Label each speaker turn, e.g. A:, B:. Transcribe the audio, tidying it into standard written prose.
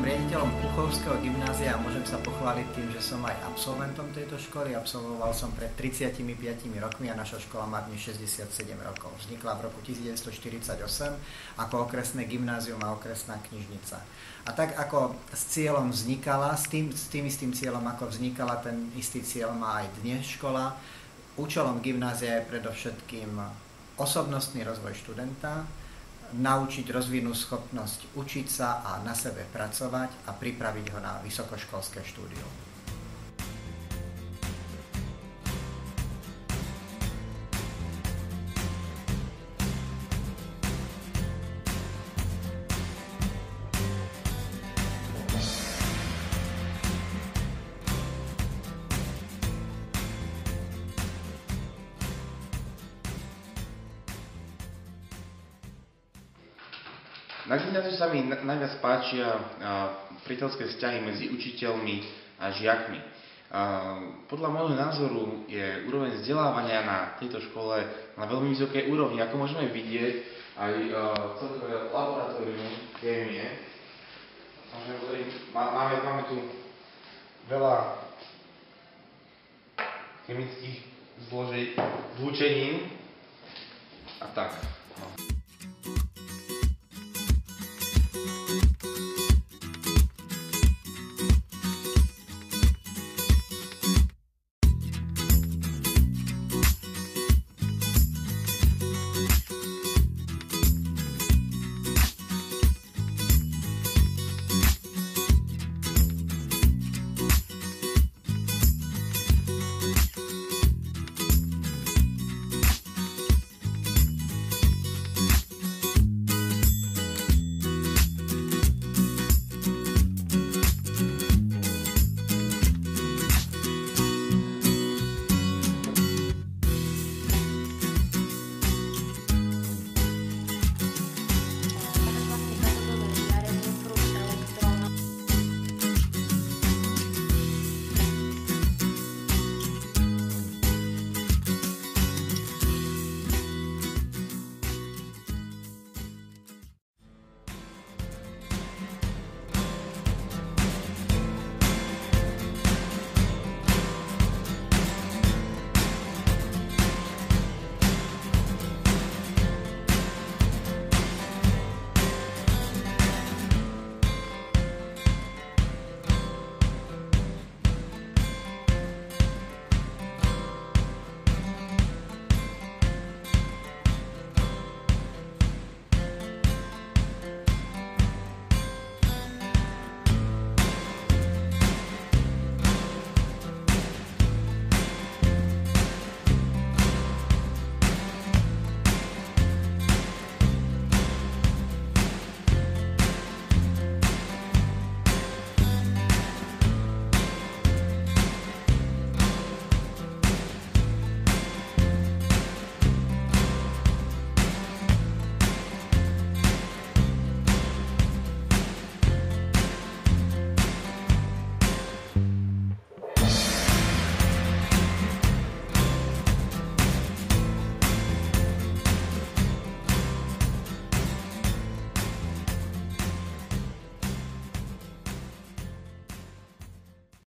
A: riaditeľom Puchovského gymnázia a môžem sa pochváliť tým, že som aj absolventom tejto školy. Absolvoval som pred 35 rokmi a naša škola má dnes 67 rokov. Vznikla v roku 1948 ako okresné gymnázium a okresná knižnica. A tak ako s cieľom vznikala, s tým istým cieľom ako vznikala, ten istý cieľ má aj dnes škola. Účelom gymnázia je predovšetkým osobnostný rozvoj študenta, naučiť rozvinúť schopnosť učiť sa a na sebe pracovať a pripraviť ho na vysokoškolské štúdium.
B: Na gymnáziu sa mi najviac páčia priateľské vzťahy medzi učiteľmi a žiakmi. Podľa môjho názoru je úroveň vzdelávania na tejto škole na veľmi vysokej úrovni. Ako môžeme vidieť, aj celkové laboratórium chémie. Máme tu veľa chemických zložení, zlúčenín a tak.